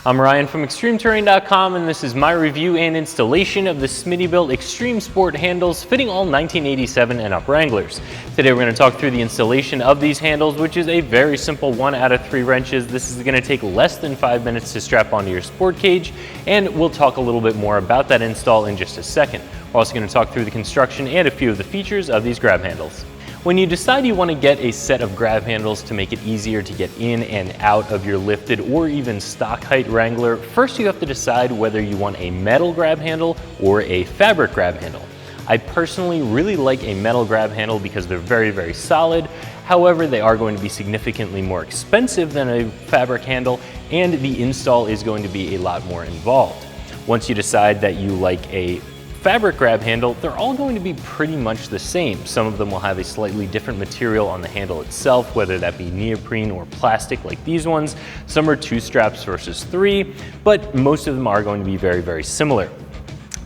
I'm Ryan from ExtremeTerrain.com, and this is my review and installation of the Smittybilt Extreme Sport Handles fitting all 1987 and up Wranglers. Today we're going to talk through the installation of these handles, which is a very simple 1 out of 3 wrenches. This is going to take less than 5 minutes to strap onto your sport cage, and we'll talk a little bit more about that install in just a second. We're also going to talk through the construction and a few of the features of these grab handles. When you decide you want to get a set of grab handles to make it easier to get in and out of your lifted or even stock height Wrangler, first you have to decide whether you want a metal grab handle or a fabric grab handle. I personally really like a metal grab handle because they're very solid. However, they are going to be significantly more expensive than a fabric handle, and the install is going to be a lot more involved. Once you decide that you like a fabric grab handle, they're all going to be pretty much the same. Some of them will have a slightly different material on the handle itself, whether that be neoprene or plastic like these ones. Some are 2 straps versus 3, but most of them are going to be very similar.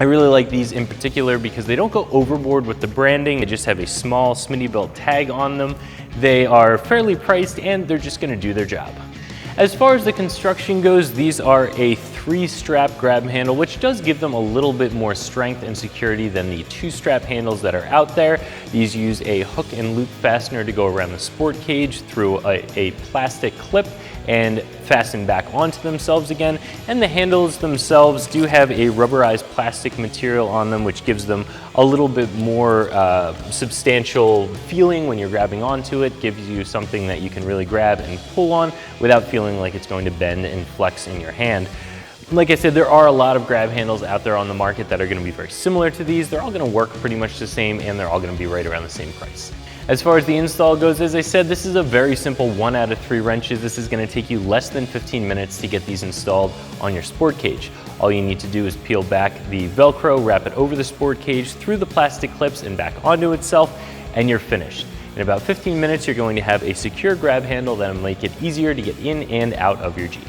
I really like these in particular because they don't go overboard with the branding. They just have a small Smittybilt tag on them. They are fairly priced and they're just going to do their job. As far as the construction goes, these are a 3-strap grab handle, which does give them a little bit more strength and security than the 2-strap handles that are out there. These use a hook and loop fastener to go around the sport cage through a plastic clip and fasten back onto themselves again. And the handles themselves do have a rubberized plastic material on them, which gives them a little bit more substantial feeling when you're grabbing onto it. Gives you something that you can really grab and pull on without feeling like it's going to bend and flex in your hand. Like I said, there are a lot of grab handles out there on the market that are going to be very similar to these. They're all going to work pretty much the same, and they're all going to be right around the same price. As far as the install goes, as I said, this is a very simple 1 out of 3 wrenches. This is going to take you less than 15 minutes to get these installed on your sport cage. All you need to do is peel back the Velcro, wrap it over the sport cage, through the plastic clips and back onto itself, and you're finished. In about 15 minutes, you're going to have a secure grab handle that'll make it easier to get in and out of your Jeep.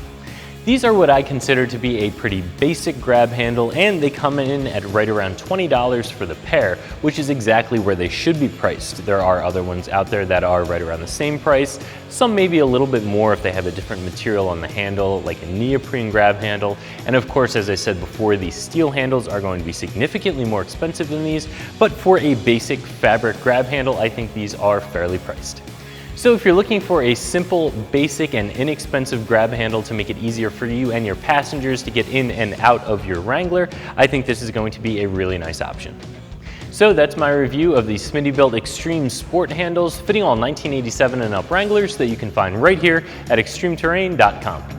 These are what I consider to be a pretty basic grab handle, and they come in at right around $20 for the pair, which is exactly where they should be priced. There are other ones out there that are right around the same price. Some maybe a little bit more if they have a different material on the handle, like a neoprene grab handle. And of course, as I said before, these steel handles are going to be significantly more expensive than these, but for a basic fabric grab handle, I think these are fairly priced. So if you're looking for a simple, basic, and inexpensive grab handle to make it easier for you and your passengers to get in and out of your Wrangler, I think this is going to be a really nice option. So that's my review of the Smittybilt Extreme Sport Handles fitting all 1987 and up Wranglers that you can find right here at ExtremeTerrain.com.